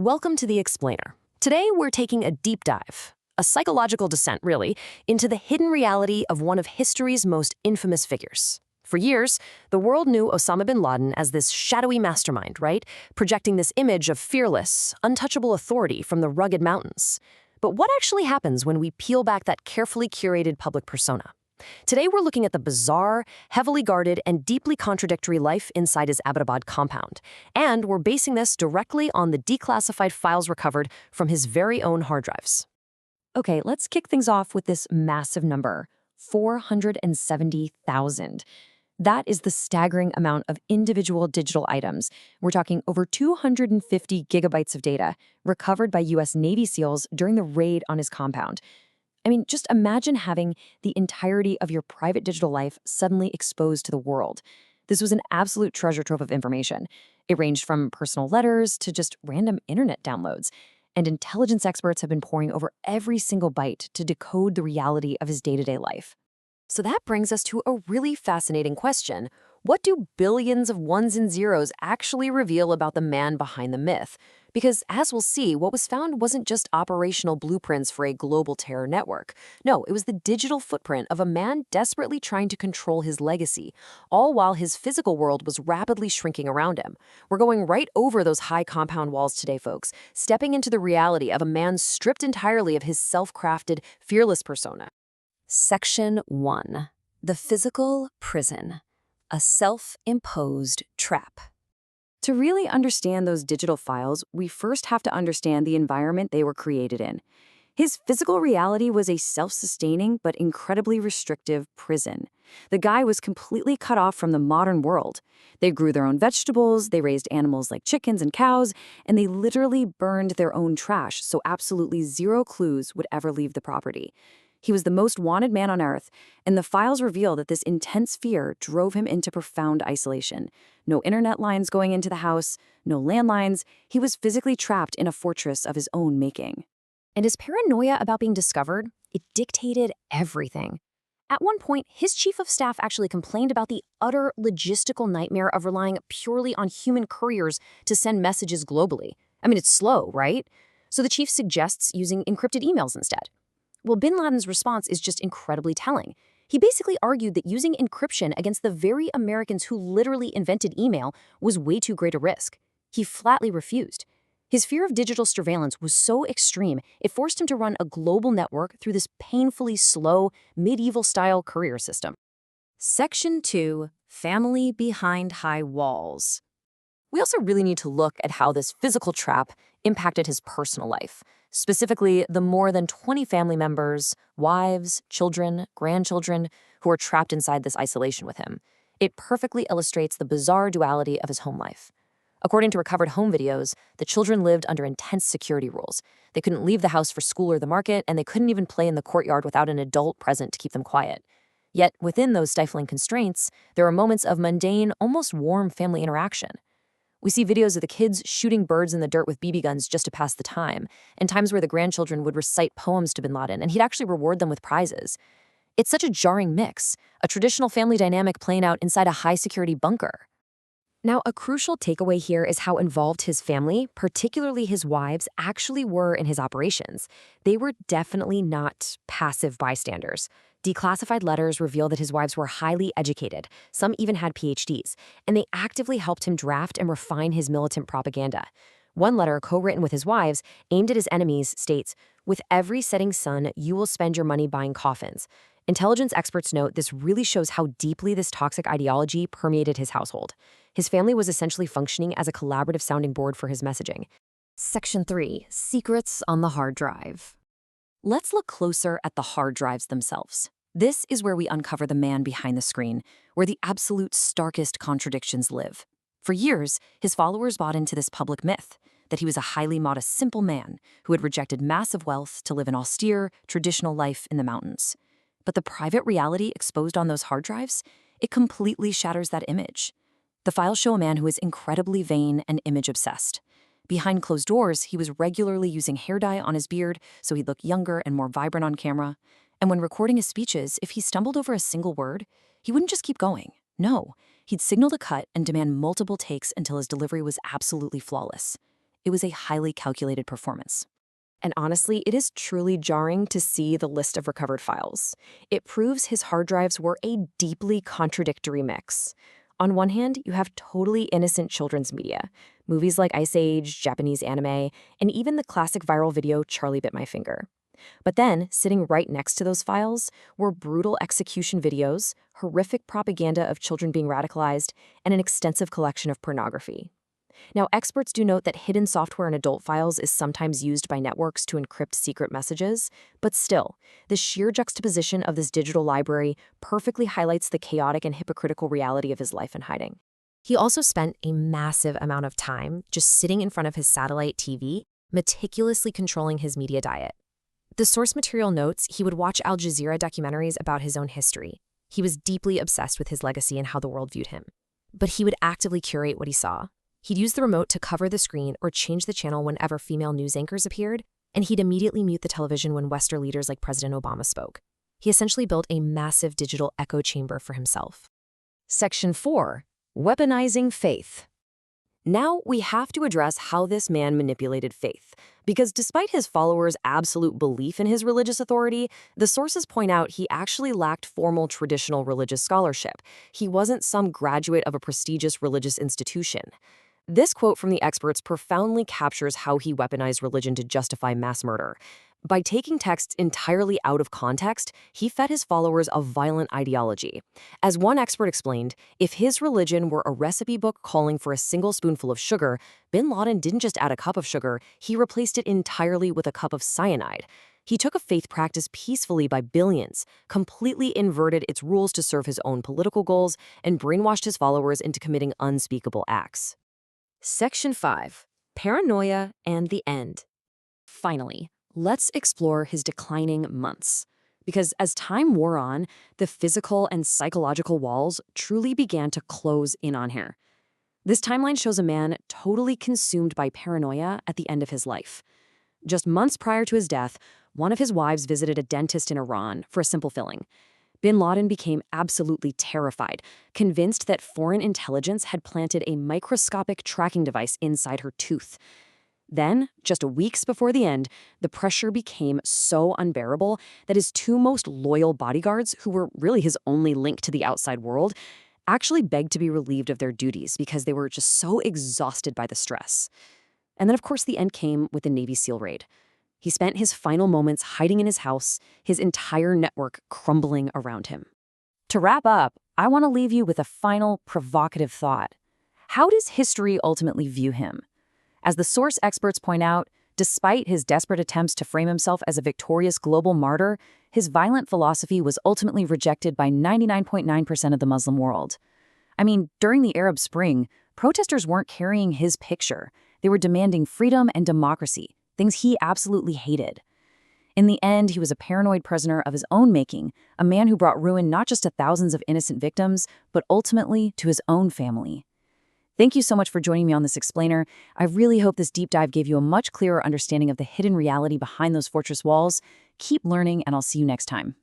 Welcome to The Explainer. Today we're taking a deep dive, a psychological descent really, into the hidden reality of one of history's most infamous figures. For years, the world knew Osama bin Laden as this shadowy mastermind, right? Projecting this image of fearless, untouchable authority from the rugged mountains. But what actually happens when we peel back that carefully curated public persona? Today we're looking at the bizarre, heavily guarded, and deeply contradictory life inside his Abbottabad compound. And we're basing this directly on the declassified files recovered from his very own hard drives. Okay, let's kick things off with this massive number, 470,000. That is the staggering amount of individual digital items. We're talking over 250 gigabytes of data recovered by U.S. Navy SEALs during the raid on his compound. I mean, just imagine having the entirety of your private digital life suddenly exposed to the world. This was an absolute treasure trove of information. It ranged from personal letters to just random internet downloads. And intelligence experts have been poring over every single byte to decode the reality of his day-to-day life. So that brings us to a really fascinating question. What do billions of ones and zeros actually reveal about the man behind the myth? Because, as we'll see, what was found wasn't just operational blueprints for a global terror network. No, it was the digital footprint of a man desperately trying to control his legacy, all while his physical world was rapidly shrinking around him. We're going right over those high compound walls today, folks, stepping into the reality of a man stripped entirely of his self-crafted, fearless persona. Section 1. The Physical Prison. A self-imposed trap. To really understand those digital files, we first have to understand the environment they were created in. His physical reality was a self-sustaining but incredibly restrictive prison. The guy was completely cut off from the modern world. They grew their own vegetables, they raised animals like chickens and cows, and they literally burned their own trash, so absolutely zero clues would ever leave the property. He was the most wanted man on Earth, and the files reveal that this intense fear drove him into profound isolation. No internet lines going into the house, no landlines. He was physically trapped in a fortress of his own making. And his paranoia about being discovered, it dictated everything. At one point, his chief of staff actually complained about the utter logistical nightmare of relying purely on human couriers to send messages globally. I mean, it's slow, right? So the chief suggests using encrypted emails instead. Well, bin Laden's response is just incredibly telling. He basically argued that using encryption against the very Americans who literally invented email was way too great a risk. He flatly refused. His fear of digital surveillance was so extreme, it forced him to run a global network through this painfully slow, medieval-style courier system. Section 2. Family Behind High Walls. We also really need to look at how this physical trap impacted his personal life. Specifically, the more than 20 family members, wives, children, grandchildren, who are trapped inside this isolation with him. It perfectly illustrates the bizarre duality of his home life. According to recovered home videos, the children lived under intense security rules. They couldn't leave the house for school or the market, and they couldn't even play in the courtyard without an adult present to keep them quiet. Yet, within those stifling constraints, there are moments of mundane, almost warm family interaction. We see videos of the kids shooting birds in the dirt with BB guns just to pass the time, and times where the grandchildren would recite poems to bin Laden, and he'd actually reward them with prizes. It's such a jarring mix, a traditional family dynamic playing out inside a high-security bunker. Now, a crucial takeaway here is how involved his family, particularly his wives, actually were in his operations. They were definitely not passive bystanders. Declassified letters reveal that his wives were highly educated, some even had PhDs, and they actively helped him draft and refine his militant propaganda. One letter, co-written with his wives, aimed at his enemies, states, "With every setting sun, you will spend your money buying coffins." Intelligence experts note this really shows how deeply this toxic ideology permeated his household. His family was essentially functioning as a collaborative sounding board for his messaging. Section 3. Secrets on the hard drive. Let's look closer at the hard drives themselves. This is where we uncover the man behind the screen, where the absolute starkest contradictions live. For years, his followers bought into this public myth that he was a highly modest, simple man who had rejected massive wealth to live an austere, traditional life in the mountains. But the private reality exposed on those hard drives, it completely shatters that image. The files show a man who is incredibly vain and image-obsessed. Behind closed doors, he was regularly using hair dye on his beard so he'd look younger and more vibrant on camera. And when recording his speeches, if he stumbled over a single word, he wouldn't just keep going. No, he'd signal to cut and demand multiple takes until his delivery was absolutely flawless. It was a highly calculated performance. And honestly, it is truly jarring to see the list of recovered files. It proves his hard drives were a deeply contradictory mix. On one hand, you have totally innocent children's media, movies like Ice Age, Japanese anime, and even the classic viral video Charlie Bit My Finger. But then, sitting right next to those files were brutal execution videos, horrific propaganda of children being radicalized, and an extensive collection of pornography. Now, experts do note that hidden software in adult files is sometimes used by networks to encrypt secret messages, but still, the sheer juxtaposition of this digital library perfectly highlights the chaotic and hypocritical reality of his life in hiding. He also spent a massive amount of time just sitting in front of his satellite TV, meticulously controlling his media diet. The source material notes he would watch Al Jazeera documentaries about his own history. He was deeply obsessed with his legacy and how the world viewed him. But he would actively curate what he saw. He'd use the remote to cover the screen or change the channel whenever female news anchors appeared, and he'd immediately mute the television when Western leaders like President Obama spoke. He essentially built a massive digital echo chamber for himself. Section 4. Weaponizing faith. Now we have to address how this man manipulated faith, because despite his followers' absolute belief in his religious authority, the sources point out he actually lacked formal traditional religious scholarship. He wasn't some graduate of a prestigious religious institution. This quote from the experts profoundly captures how he weaponized religion to justify mass murder. By taking texts entirely out of context, he fed his followers a violent ideology. As one expert explained, if his religion were a recipe book calling for a single spoonful of sugar, bin Laden didn't just add a cup of sugar, he replaced it entirely with a cup of cyanide. He took a faith practice peacefully by billions, completely inverted its rules to serve his own political goals, and brainwashed his followers into committing unspeakable acts. Section 5. Paranoia and the End. Finally, let's explore his declining months. Because as time wore on, the physical and psychological walls truly began to close in on him. This timeline shows a man totally consumed by paranoia at the end of his life. Just months prior to his death, one of his wives visited a dentist in Iran for a simple filling. Bin Laden became absolutely terrified, convinced that foreign intelligence had planted a microscopic tracking device inside her tooth. Then, just weeks before the end, the pressure became so unbearable that his two most loyal bodyguards, who were really his only link to the outside world, actually begged to be relieved of their duties because they were just so exhausted by the stress. And then, of course, the end came with the Navy SEAL raid. He spent his final moments hiding in his house, his entire network crumbling around him. To wrap up, I want to leave you with a final provocative thought. How does history ultimately view him? As the source experts point out, despite his desperate attempts to frame himself as a victorious global martyr, his violent philosophy was ultimately rejected by 99.9% of the Muslim world. I mean, during the Arab Spring, protesters weren't carrying his picture. They were demanding freedom and democracy, things he absolutely hated. In the end, he was a paranoid prisoner of his own making, a man who brought ruin not just to thousands of innocent victims, but ultimately to his own family. Thank you so much for joining me on this explainer. I really hope this deep dive gave you a much clearer understanding of the hidden reality behind those fortress walls. Keep learning, and I'll see you next time.